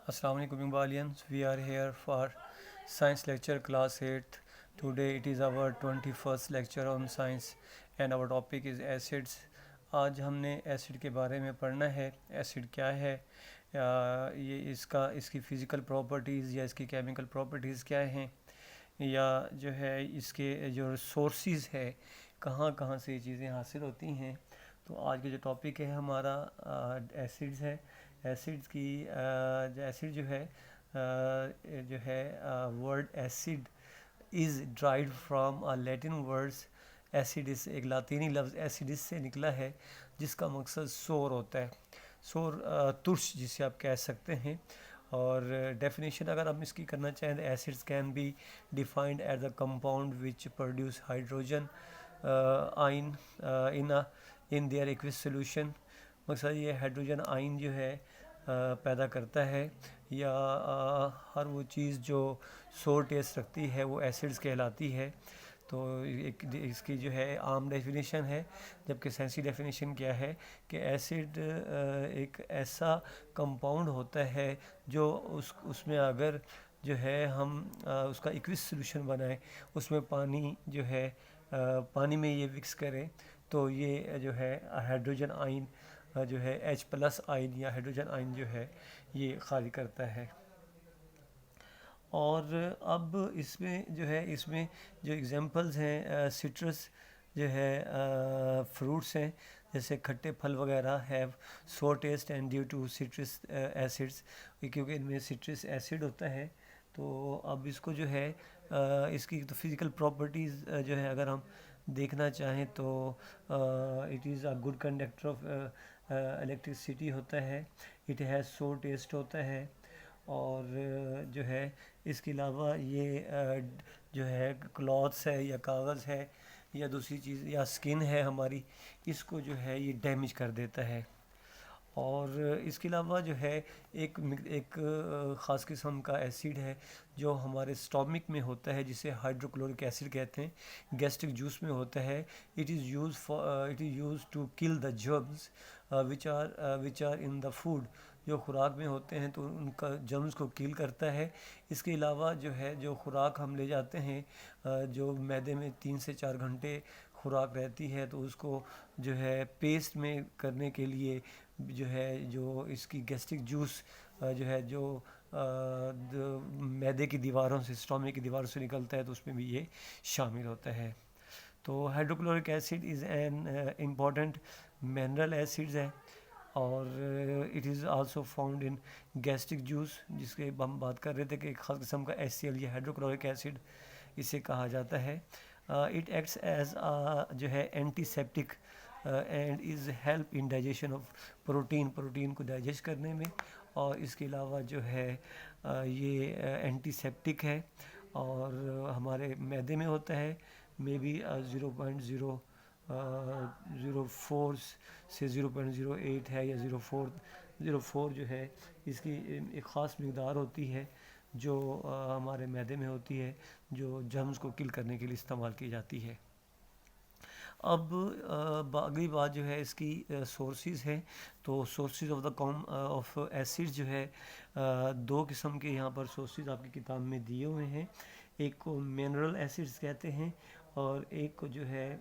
Assalamu alaikum Imbalians. We are here for science lecture class 8th. Today it is our 21st lecture on science and our topic is acids. آج ہم نے acid کے بارے میں پڑھنا ہے. Acid کیا ہے, یہ اس کی فزیکل پراپرٹیز یا اس کی کیمیکل پراپرٹیز کیا ہیں, یا جو ہے اس کے جو سورسز ہے کہاں کہاں سے یہ چیزیں حاصل ہوتی ہیں. تو آج کا جو ٹاپک ہے ہمارا ایسڈز ہے. ایسڈ کی ایسڈ جو ہے word acid is derived from Latin words. Acids ایک لاطینی لفظ ایسیڈس سے نکلا ہے جس کا مقصد سور ہوتا ہے, سور ترش جسے آپ کہہ سکتے ہیں. اور ڈیفینیشن اگر ہم اس کی کرنا چاہیں تو acids can be defined as a compound which produce hydrogen ion in their aqueous solution. مقصد یہ ہائیڈروجن آئن جو ہے پیدا کرتا ہے, یا ہر وہ چیز جو سور ٹیسٹ رکھتی ہے وہ ایسڈز کہلاتی ہے. تو اس کی جو ہے عام ڈیفینیشن ہے, جبکہ سائنسی ڈیفینیشن کیا ہے کہ ایسڈ ایک ایسا کمپاؤنڈ ہوتا ہے جو اس میں اگر جو ہے ہم اس کا ایکویس سولوشن بنائیں, اس میں پانی جو ہے پانی میں یہ مکس کریں تو یہ جو ہے ہائیڈروجن آئن جو ہے H+ آئن یا ہائیڈروجن آئن جو ہے یہ خارج کرتا ہے. اور اب اس میں جو ایگزامپلز ہیں سٹرس جو ہے فروٹس ہیں, جیسے کھٹے پھل وغیرہ have sour taste and due to citrus acids, کیونکہ ان میں سٹرس ایسڈ ہوتا ہے. تو اب اس کو جو ہے اس کی تو فزیکل پراپرٹیز جو ہے اگر ہم دیکھنا چاہیں تو it is a good conductor of electricity ہوتا ہے, اٹ ہیز سور ٹیسٹ ہوتا ہے. اور جو ہے اس کے علاوہ یہ جو ہے کلاتھس ہے یا کاغذ ہے یا دوسری چیز یا اسکن ہے ہماری, اس کو جو ہے یہ ڈیمیج کر دیتا ہے. اور اس کے علاوہ جو ہے ایک خاص قسم کا ایسڈ ہے جو ہمارے اسٹامک میں ہوتا ہے جسے ہائیڈروکلورک ایسڈ کہتے ہیں, گیسٹرک جوس میں ہوتا ہے. It is use to kill the germs which are in the food. جو خوراک میں ہوتے ہیں تو ان کا جرمز کو کل کرتا ہے. اس کے علاوہ جو خوراک ہم لے جاتے ہیں, جو معدے میں 3 سے 4 گھنٹے خوراک رہتی ہے, تو اس کو جو ہے پیسٹ میں کرنے کے لیے جو اس کی گیسٹرک جوس جو ہے جو معدے کی دیواروں سے اسٹامک کی دیواروں سے نکلتا ہے تو اس میں بھی یہ شامل ہوتا ہے. تو hydrochloric acid is an important mineral acid ہے, اور it is also found in gastric juice, جس کے ہم بات کر رہے تھے کہ ایک خاص قسم کا HCl یا ہائیڈروکلورک ایسڈ اسے کہا جاتا ہے. اٹ ایکٹس ایز جو ہے antiseptic and as help in digestion of protein کو ڈائجسٹ کرنے میں. اور اس کے علاوہ جو ہے یہ اینٹی سیپٹک ہے اور ہمارے معدے میں ہوتا ہے. مے بی 0.04 سے 0.08 ہے یا 0.04 جو ہے اس کی ایک خاص مقدار ہوتی ہے جو ہمارے معدے میں ہوتی ہے, جو جرمز کو کل کرنے کے لیے استعمال کی جاتی ہے. اب اگلی بات جو ہے اس کی سورسز ہیں. تو سورسز آف ایسڈ جو ہے 2 قسم کے یہاں پر سورسز آپ کی کتاب میں دیے ہوئے ہیں. ایک کو منرل ایسڈز کہتے ہیں اور ایک کو جو ہے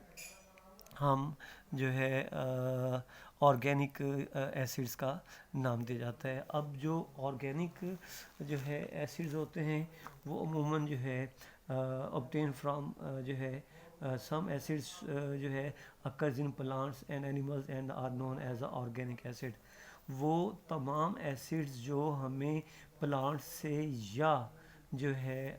ہم جو ہے آرگینک ایسڈز کا نام دیا جاتا ہے. اب جو آرگینک جو ہے ایسڈز ہوتے ہیں وہ عموماً جو ہے obtained فرام جو ہے some acids جو ہے occurs in plants and animals and are known as a organic acid. وہ تمام ایسڈز جو ہمیں پلانٹ سے یا جو ہے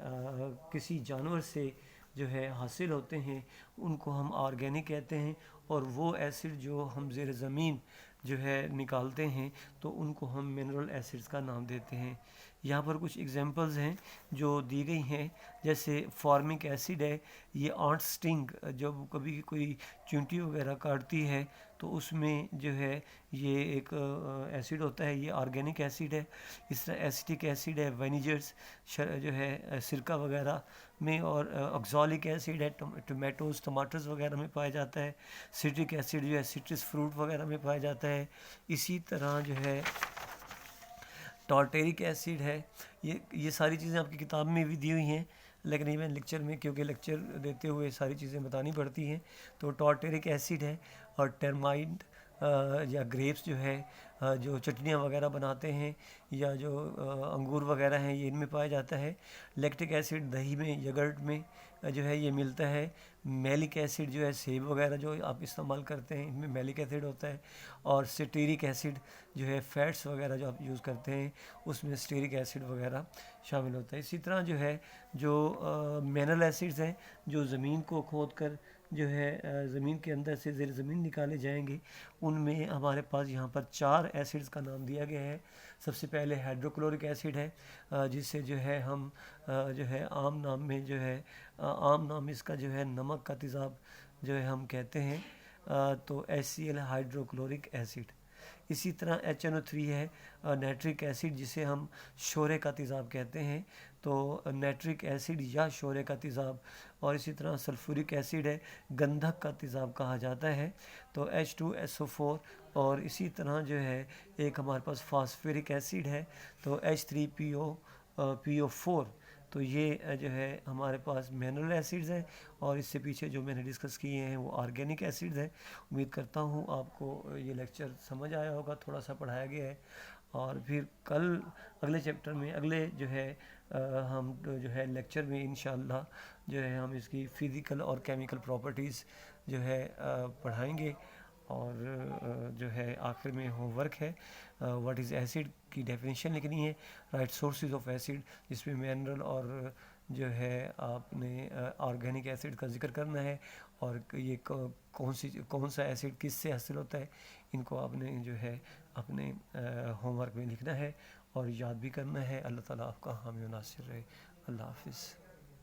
کسی جانور سے جو ہے حاصل ہوتے ہیں ان کو ہم آرگینک کہتے ہیں, اور وہ ایسڈ جو ہم زیر زمین جو ہے نکالتے ہیں تو ان کو ہم منرل ایسڈز کا نام دیتے ہیں. یہاں پر کچھ ایگزامپلز ہیں جو دی گئی ہیں, جیسے فارمک ایسڈ ہے, یہ آنٹ سٹنگ جب کبھی کوئی چونٹی وغیرہ کاٹتی ہے تو اس میں جو ہے یہ ایک ایسڈ ہوتا ہے, یہ آرگینک ایسڈ ہے. اس طرح ایسیٹک ایسڈ ہے وینیجرز جو ہے سرکہ وغیرہ میں, اور آکزالک ایسڈ ہے ٹمیٹوز ٹماٹرز وغیرہ میں پایا جاتا ہے. سٹرک ایسڈ جو ہے سٹرس فروٹ وغیرہ میں پایا جاتا ہے. اسی طرح جو ہے ٹارٹیرک ایسڈ ہے. یہ ساری چیزیں آپ کی کتاب میں بھی دی ہوئی ہیں، لیکن یہ میں لیکچر میں، کیونکہ لیکچر دیتے ہوئے ساری چیزیں بتانی پڑتی ہیں. تو ٹارٹیرک ایسڈ ہے، اور ٹرمائٹ یا گریپس جو ہے، جو چٹنیاں وغیرہ بناتے ہیں، یا جو انگور وغیرہ ہیں، یہ ان میں پایا جاتا ہے. لیکٹک ایسڈ دہی میں، یگرٹ میں جو ہے یہ ملتا ہے. میلک ایسڈ جو ہے سیب وغیرہ جو آپ استعمال کرتے ہیں، ان میں میلک ایسڈ ہوتا ہے. اور سٹیرک ایسڈ جو ہے فیٹس وغیرہ جو آپ یوز کرتے ہیں، اس میں سٹیرک ایسڈ وغیرہ شامل ہوتا ہے. اسی طرح جو ہے جو منرل ایسڈز ہیں، جو زمین کو کھود کر جو ہے زمین کے اندر سے زیر زمین نکالے جائیں گے، ان میں ہمارے پاس یہاں پر 4 ایسڈز کا نام دیا گیا ہے. سب سے پہلے ہائیڈروکلورک ایسڈ ہے، جس سے جو ہے ہم جو ہے عام نام میں جو ہے عام نام اس کا جو ہے نمک کا تیزاب جو ہے ہم کہتے ہیں، تو HCl ہائیڈروکلورک ایسڈ. اسی طرح HNO3 ہے، نائٹرک ایسڈ، جسے ہم شورے کا تیزاب کہتے ہیں، تو نائٹرک ایسڈ یا شورے کا تیزاب. اور اسی طرح سلفورک ایسڈ ہے، گندھک کا تیزاب کہا جاتا ہے، تو H2SO4. اور اسی طرح جو ہے ایک ہمارے پاس فاسفورک ایسڈ ہے، تو H3PO4. تو یہ جو ہے ہمارے پاس منرل ایسڈز ہیں، اور اس سے پیچھے جو میں نے ڈسکس کیے ہیں وہ آرگینک ایسڈز ہیں. امید کرتا ہوں آپ کو یہ لیکچر سمجھ آیا ہوگا، تھوڑا سا پڑھایا گیا ہے. اور پھر کل اگلے چیپٹر میں، اگلے جو ہے ہم جو ہے لیکچر میں انشاءاللہ جو ہے ہم اس کی فزیکل اور کیمیکل پراپرٹیز جو ہے پڑھائیں گے. اور جو ہے آخر میں ہوم ورک ہے، واٹ از ایسڈ کی ڈیفینیشن لکھنی ہے، رائٹ سورسز آف ایسڈ، جس میں منرل اور جو ہے آپ نے آرگینک ایسڈ کا ذکر کرنا ہے، اور یہ کون سا ایسڈ کس سے حاصل ہوتا ہے، ان کو آپ نے جو ہے اپنے ہوم ورک میں لکھنا ہے اور یاد بھی کرنا ہے. اللہ تعالیٰ آپ کا حامی و ناصر رہے. اللہ حافظ.